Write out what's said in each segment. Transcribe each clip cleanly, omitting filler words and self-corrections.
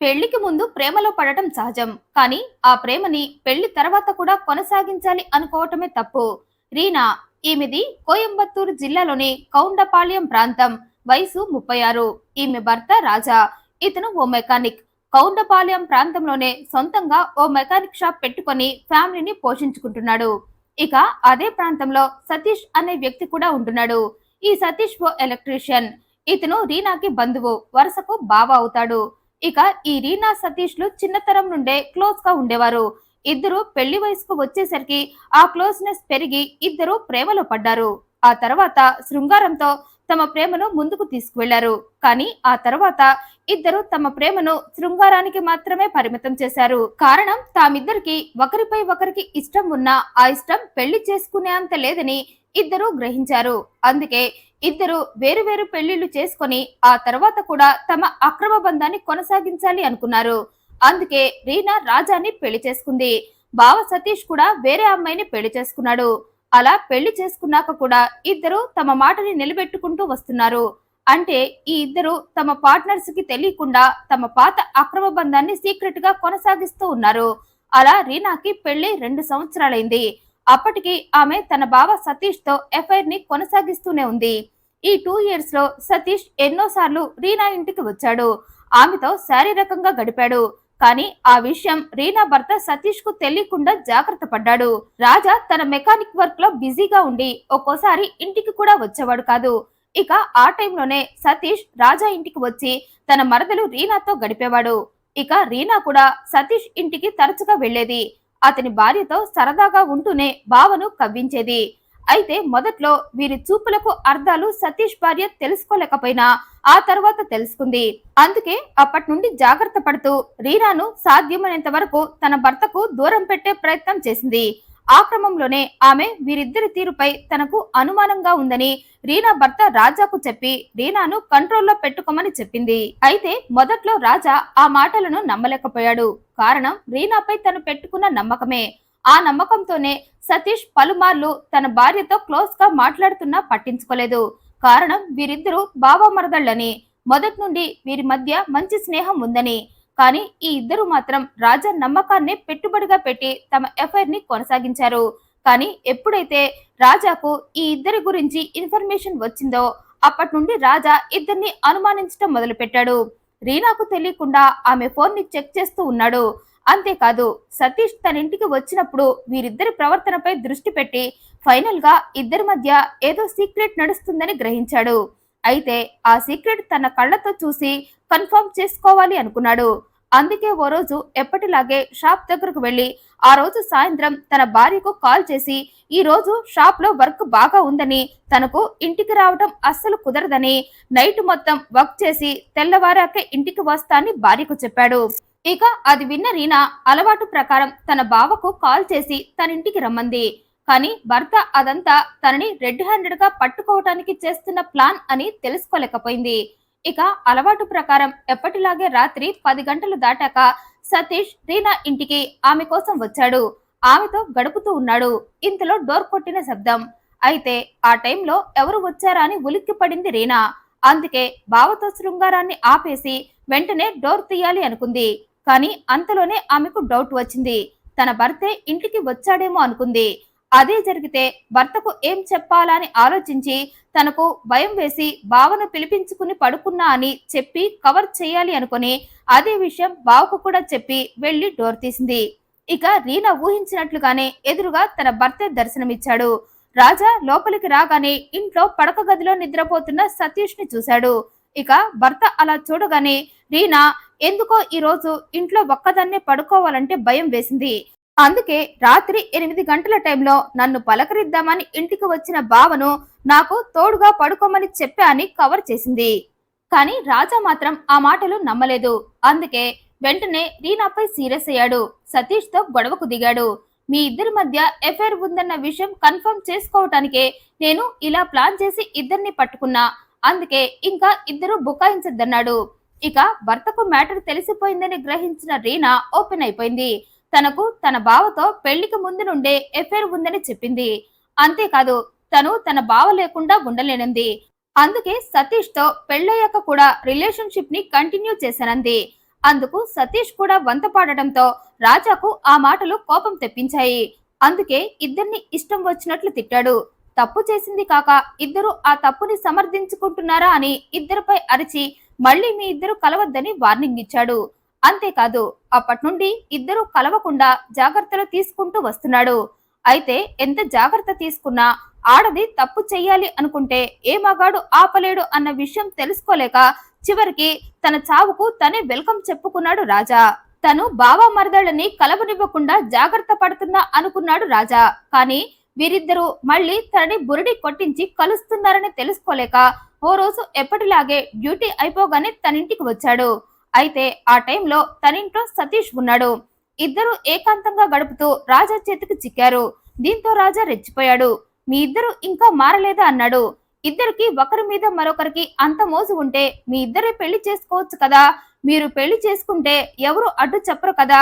పెళ్లికి ముందు ప్రేమలో పడటం సహజం. కానీ ఆ ప్రేమని పెళ్లి తర్వాత కూడా కొనసాగించాలి అనుకోవటమే తప్పు. రీనా, ఈమెది కోయంబత్తూరు జిల్లాలోని కౌండపాళ్యం ప్రాంతం. వయసు 36. ఈమె భర్త రాజా. ఇతను ఓ మెకానిక్. కౌండపాళ్యం ప్రాంతంలోనే సొంతంగా ఓ మెకానిక్ షాప్ పెట్టుకొని ఫ్యామిలీని పోషించుకుంటున్నాడు. ఇక అదే ప్రాంతంలో సతీష్ అనే వ్యక్తి కూడా ఉంటున్నాడు. ఈ సతీష్ ఓ ఎలక్ట్రీషియన్. ఇతను రీనాకి బంధువు, వరుసకు బావ అవుతాడు. ఇక ఈ రీనా సతీష్ లు చిన్నతరం నుండే క్లోజ్ గా ఉండేవారు. ఇద్దరు పెళ్లి వయసుకు వచ్చేసరికి ఆ క్లోజ్నెస్ పెరిగి ఇద్దరు ప్రేమలో పడ్డారు. ఆ తర్వాత శృంగారంతో తమ ప్రేమను ముందుకు తీసుకువెళ్లారు. కానీ ఆ తర్వాత ఇద్దరు తమ ప్రేమను శృంగారానికి మాత్రమే పరిమితం చేశారు. కారణం, తామిద్దరికి ఒకరిపై ఒకరికి ఇష్టం ఉన్నా ఆ ఇష్టం పెళ్లి చేసుకునేంత లేదని ఇద్దరు గ్రహించారు. అందుకే ఇద్దరు వేరు వేరు పెళ్లిళ్లు చేసుకొని ఆ తర్వాత కూడా తమ అక్రమ బంధాన్ని కొనసాగించాలి అనుకున్నారు. అందుకే రీనా రాజాని పెళ్లి చేసుకుంది. బావ సతీష్ కూడా వేరే అమ్మాయిని పెళ్లి చేసుకున్నాడు. అలా పెళ్లి చేసుకున్నాక కూడా ఇద్దరు తమ మాటని నిలబెట్టుకుంటూ వస్తున్నారు. అంటే ఈ ఇద్దరు తమ పార్ట్నర్స్ కి తెలియకుండా తమ పాత అక్రమ బంధాన్ని సీక్రెట్ గా కొనసాగిస్తూ ఉన్నారు. అలా రీనాకి పెళ్లి 2 సంవత్సరాలైంది. అప్పటికి ఆమె తన బావ సతీష్ తో ఎఫ్ఐఆర్ ని కొనసాగిస్తూనే ఉంది. ఈ 2 ఇయర్స్ లో సతీష్ ఎన్నోసార్లు రీనా ఇంటికి వచ్చాడు. ఆమెతో శారీరకంగా గడిపాడు. కానీ ఆ విషయం రీనా భర్త సతీష్ కు తెలియకుండా జాగ్రత్త పడ్డాడు. రాజా తన మెకానిక్ వర్క్ లో బిజీగా ఉండి ఒక్కోసారి ఇంటికి కూడా వచ్చేవాడు కాదు. ఇక ఆ టైంలోనే సతీష్ రాజా ఇంటికి వచ్చి తన మరదలు రీనాతో గడిపేవాడు. ఇక రీనా కూడా సతీష్ ఇంటికి తరచుగా వెళ్లేది. అతని భార్యతో సరదాగా ఉంటూనే బావను కవ్వించేది. అయితే మొదట్లో వీరి చూపులకు అర్థాలు సతీష్ భార్య తెలుసుకోలేకపోయినా ఆ తర్వాత తెలుసుకుంది. అందుకే అప్పటి నుండి జాగ్రత్త పడుతూ రీనాను సాధ్యమైనంత వరకు తన భర్తకు దూరం పెట్టే ప్రయత్నం చేసింది. ఆ క్రమంలోనే ఆమె వీరిద్దరి తీరుపై తనకు అనుమానంగా ఉందని రీనా భర్త రాజాకు చెప్పి రీనాను కంట్రోల్లో పెట్టుకోమని చెప్పింది. అయితే మొదట్లో రాజా ఆ మాటలను నమ్మలేకపోయాడు. కారణం, రీనాపై తను పెట్టుకున్న నమ్మకమే. ఆ నమ్మకంతోనే సతీష్ పలుమార్లు తన భార్యతో క్లోజ్ గా మాట్లాడుతున్నా పట్టించుకోలేదు. కారణం, వీరిద్దరూ బావమరదళ్ళని. మొదటి నుండి వీరి మధ్య మంచి స్నేహం ఉందని. కానీ ఈ ఇద్దరు మాత్రం రాజా నమ్మకాన్ని పెట్టుబడిగా పెట్టి తమ ఎఫ్ఐఆర్ ని కొనసాగించారు. కానీ ఎప్పుడైతే రాజాకు ఈ ఇద్దరి గురించి ఇన్ఫర్మేషన్ వచ్చిందో అప్పటి నుండి రాజా ఇద్దరిని అనుమానించడం మొదలుపెట్టాడు. రీనాకు తెలియకుండా ఆమె ఫోన్ ని చెక్ చేస్తూ ఉన్నాడు. అంతేకాదు, సతీష్ తన ఇంటికి వచ్చినప్పుడు వీరిద్దరి ప్రవర్తనపై దృష్టి పెట్టి ఫైనల్ గా ఇద్దరి మధ్య ఏదో సీక్రెట్ నడుస్తుందని గ్రహించాడు. అయితే ఆ సీక్రెట్ తన కళ్ళతో చూసి కన్ఫర్మ్ చేసుకోవాలి అనుకున్నాడు. అందుకే ఓ రోజు ఎప్పటిలాగే షాప్ దగ్గరకు వెళ్లి ఆ రోజు సాయంత్రం తన భార్యకు కాల్ చేసి ఈ రోజు షాప్ లో వర్క్ బాగా ఉందని, తనకు ఇంటికి రావడం అస్సలు కుదరదని, నైట్ మొత్తం వర్క్ చేసి తెల్లవారాకే ఇంటికి వస్తా అని భార్యకు చెప్పాడు. ఇక అది విన్న రీనా అలవాటు ప్రకారం తన బావకు కాల్ చేసి తన ఇంటికి రమ్మంది. కానీ భర్త అదంతా తనని రెడ్ హ్యాండెడ్ గా పట్టుకోవటానికి చేస్తున్న ప్లాన్ అని తెలుసుకోలేకపోయింది. ఇక అలవాటు ప్రకారం ఎప్పటిలాగే రాత్రి 10 గంటలు దాటాక సతీష్ రీనా ఇంటికి ఆమె కోసం వచ్చాడు. ఆమెతో గడుపుతూ ఉన్నాడు. ఇంతలో డోర్ కొట్టిన శబ్దం. అయితే ఆ టైంలో ఎవరు వచ్చారా అని ఉలిక్కి పడింది రీనా. అందుకే బావతో శృంగారాన్ని ఆపేసి వెంటనే డోర్ తీయాలి అనుకుంది. కానీ అంతలోనే ఆమెకు డౌట్ వచ్చింది. తన భర్తే ఇంటికి వచ్చాడేమో అనుకుంది. అదే జరిగితే భర్తకు ఏం చెప్పాలా అని ఆలోచించి తనకు భయం వేసి బావను పిలిపించుకుని పడుకున్నా అని చెప్పి కవర్ చేయాలి అనుకుని అదే విషయం బావకు కూడా చెప్పి వెళ్లి డోర్ తీసింది. ఇక రీనా ఊహించినట్లుగానే ఎదురుగా తన భర్తే దర్శనమిచ్చాడు. రాజా లోపలికి రాగానే ఇంట్లో పడక గదిలో నిద్రపోతున్న సతీష్ ని చూశాడు. ఇక భర్త అలా చూడగానే రీనా ఎందుకో ఈ రోజు ఇంట్లో ఒక్కదాన్నే పడుకోవాలంటే భయం వేసింది. అందుకే రాత్రి 8 గంటల టైంలో నన్ను పలకరిద్దామని ఇంటికి వచ్చిన బావను నాకు తోడుగా పడుకోమని చెప్పా అని కవర్ చేసింది. కానీ రాజా మాత్రం ఆ మాటలు నమ్మలేదు. అందుకే వెంటనే రీనాపై సీరియస్ అయ్యాడు. సతీష్ తో గొడవకు దిగాడు. మీ ఇద్దరి మధ్య ఎఫైర్ ఉందన్న విషయం కన్ఫర్మ్ చేసుకోవటానికే నేను ఇలా ప్లాన్ చేసి ఇద్దరిని పట్టుకున్నా. అందుకే ఇంకా ఇద్దరు బుకాయించద్దన్నాడు. ఇక భర్తకు మ్యాటర్ తెలిసిపోయిందని గ్రహించిన రీనా ఓపెన్ అయిపోయింది. తనకు తన బావతో పెళ్లికి ముందు నుండే ఎఫైర్ ఉందని చెప్పింది. అంతేకాదు, తను తన బావ లేకుండా ఉండలేనంది. అందుకే సతీష్ తో పెళ్లయ్యాక కూడా రిలేషన్షిప్ ని కంటిన్యూ చేశానంది. అందుకు సతీష్ కూడా వంత పాడటంతో రాజాకు ఆ మాటలు కోపం తెప్పించాయి. అందుకే ఇద్దరిని ఇష్టం వచ్చినట్లు తిట్టాడు. తప్పు చేసింది కాక ఇద్దరు ఆ తప్పుని సమర్థించుకుంటున్నారా అని ఇద్దరిపై అరిచి మళ్ళీ మీ ఇద్దరు కలవద్దని వార్నింగ్ ఇచ్చాడు. అంతేకాదు అప్పట్నుండి ఇద్దరు కలవకుండా జాగ్రత్తలు తీసుకుంటూ వస్తున్నాడు. అయితే ఎంత జాగ్రత్త తీసుకున్నా ఆడది తప్పు చెయ్యాలి అనుకుంటే ఏ మగాడు ఆపలేడు అన్న విషయం తెలుసుకోలేక చివరికి తన చావుకు తనే వెల్కమ్ చెప్పుకున్నాడు రాజా. తను బావా మరదళ్ళని కలవనివ్వకుండా జాగ్రత్త పడుతున్నా అనుకున్నాడు రాజా. కానీ వీరిద్దరూ మళ్ళీ తనని బురిడి కొట్టించి కలుస్తున్నారని తెలుసుకోలేక ఓ రోజు ఎప్పటిలాగే డ్యూటీ అయిపోగానే తనింటికి వచ్చాడు. అయితే ఆ టైంలో తనింట్లో సతీష్ ఉన్నాడు. ఇద్దరు ఏకాంతంగా గడుపుతూ రాజా చేతికి చిక్కారు. దీంతో రాజా రెచ్చిపోయాడు. మీ ఇద్దరు ఇంకా మారలేదా అన్నాడు. ఇద్దరికి ఒకరి మీద మరొకరికి అంత మోజు ఉంటే మీ ఇద్దరే పెళ్లి చేసుకోవచ్చు కదా, మీరు పెళ్లి చేసుకుంటే ఎవరు అడ్డు చెప్పరు కదా,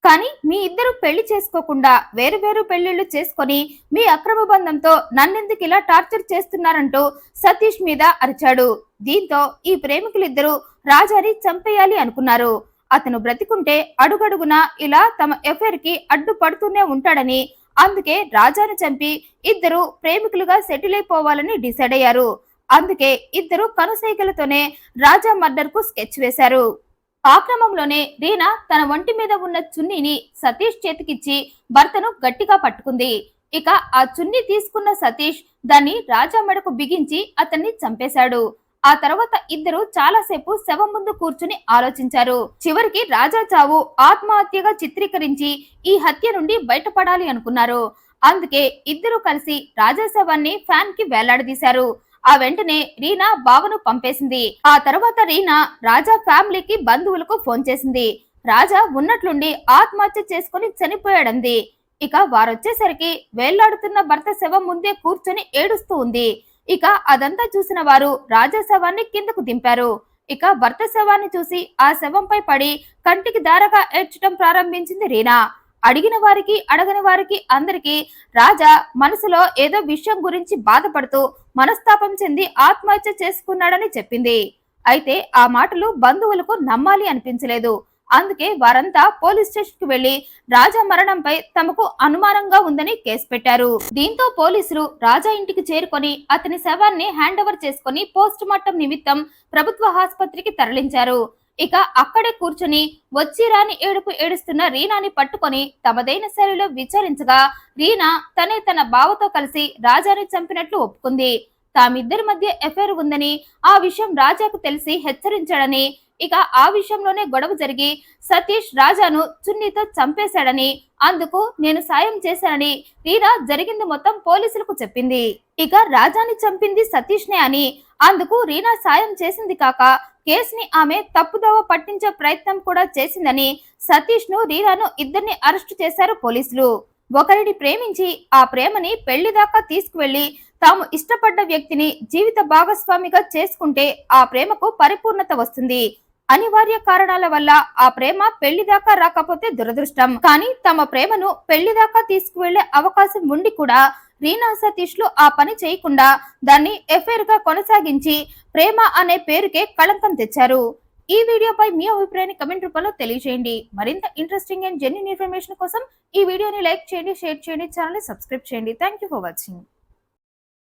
కానీ మీ ఇద్దరు పెళ్లి చేసుకోకుండా వేరు వేరు పెళ్లిళ్లు చేసుకొని మీ అక్రమ బంధంతో నన్నెందుకు ఇలా టార్చర్ చేస్తున్నారంటూ సతీష్ మీద అరిచాడు. దీంతో ఈ ప్రేమికులిద్దరూ రాజాని చంపేయాలి అనుకున్నారు. అతను బ్రతికుంటే అడుగడుగునా ఇలా తమ ఎఫైర్ కి అడ్డుపడుతూనే ఉంటాడని, అందుకే రాజాను చంపి ఇద్దరు ప్రేమికులుగా సెటిల్ అయిపోవాలని డిసైడ్ అయ్యారు. అందుకే ఇద్దరు కనుసైగలతోనే రాజా మర్డర్ కు స్కెచ్ వేశారు. ఆ క్రమంలోనే రీనా తన ఒంటి మీద ఉన్న చున్నీని సతీష్ చేతికిచ్చి భర్తను గట్టిగా పట్టుకుంది. ఇక ఆ చున్నీ తీసుకున్న సతీష్ దాన్ని రాజా మెడకు బిగించి అతన్ని చంపేశాడు. ఆ తర్వాత ఇద్దరు చాలాసేపు శవం ముందు కూర్చుని ఆలోచించారు. చివరికి రాజా చావు ఆత్మహత్యగా చిత్రీకరించి ఈ హత్య నుండి బయటపడాలి అనుకున్నారు. అందుకే ఇద్దరు కలిసి రాజా శవాన్ని ఫ్యాన్ కి వేలాడదీశారు. ఆ వెంటనే రీనా బావను పంపేసింది. ఆ తర్వాత రీనా రాజా ఫ్యామిలీకి బంధువులకు ఫోన్ చేసింది. రాజా ఉన్నట్లుండి ఆత్మహత్య చేసుకుని చనిపోయాడంది. ఇక వారొచ్చేసరికి వేళ్లాడుతున్న భర్త శవం ముందే కూర్చొని ఏడుస్తూ ఉంది. ఇక అదంతా చూసిన వారు రాజా శవాన్ని కిందకు దింపారు. ఇక భర్త శవాన్ని చూసి ఆ శవంపై పడి కంటికి దారగా ఏడ్చడం ప్రారంభించింది రీనా. అడిగిన వారికి అడగని వారికి అందరికీ రాజా మనసులో ఏదో విషయం గురించి బాధపడుతూ మనస్తాపం చెంది ఆత్మహత్య చేసుకున్నాడని చెప్పింది. అయితే ఆ మాటలు బంధువులకు నమ్మాలి అనిపించలేదు. అందుకే వారంతా పోలీస్ స్టేషన్ కు వెళ్లి రాజా మరణంపై తమకు అనుమానంగా ఉందని కేసు పెట్టారు. దీంతో పోలీసులు రాజా ఇంటికి చేరుకొని అతని శవాన్ని హ్యాండ్ ఓవర్ చేసుకుని పోస్ట్ మార్టం నిమిత్తం ప్రభుత్వ ఆసుపత్రికి తరలించారు. ఇక అక్కడే కూర్చుని వచ్చి రాని ఏడుపు ఏడుస్తున్న రీనాని పట్టుకొని తమదైన శైలిలో విచారించగా రీనా తనే తన బావతో కలిసి రాజాని చంపినట్లు ఒప్పుకుంది. తామిద్దరి మధ్య ఎఫైర్ ఉందని, ఆ విషయం రాజాకు తెలిసి హెచ్చరించాడని, ఇక ఆ విషయంలోనే గొడవ జరిగి సతీష్ రాజాను చున్నీతో చంపేశాడని, అందుకు నేను సాయం చేశానని రీనా జరిగింది మొత్తం పోలీసులకు చెప్పింది. ఇక రాజాని చంపింది సతీష్ నే అని, అందుకు రీనా సాయం చేసింది కాక కేసుని ఆమె తప్పుదోవ పట్టించే ప్రయత్నం కూడా చేసిందని సతీష్ ను రీనాను ఇద్దరిని అరెస్టు చేశారు పోలీసులు. ఒకరిని ప్రేమించి ఆ ప్రేమని పెళ్లి దాకా తీసుకువెళ్లి తాము ఇష్టపడ్డ వ్యక్తిని జీవిత భాగస్వామిగా చేసుకుంటే ఆ ప్రేమకు పరిపూర్ణత వస్తుంది. అనివార్య కారణాల వల్ల ఆ ప్రేమ పెళ్లి దాకా రాకపోతే దురదృష్టం. కానీ తమ ప్రేమను పెళ్లి దాకా తీసుకువెళ్లే అవకాశం ఉండి కూడా రీనా సతీష్ లు ఆ పని చేయకుండా దాన్ని ఎఫైర్ గా కొనసాగించి ప్రేమ అనే పేరుకే కళంకం తెచ్చారు. ఈ వీడియోపై మీ అభిప్రాయాన్ని కమెంట్ రూపంలో తెలియజేయండి. మరింత ఇంట్రెస్టింగ్ అండ్ జెన్యూన్ ఇన్ఫర్మేషన్ కోసం ఈ వీడియోని లైక్ చేయండి, షేర్ చేయండి, ఛానల్ ని సబ్స్క్రైబ్ చేయండి. Thank you for watching.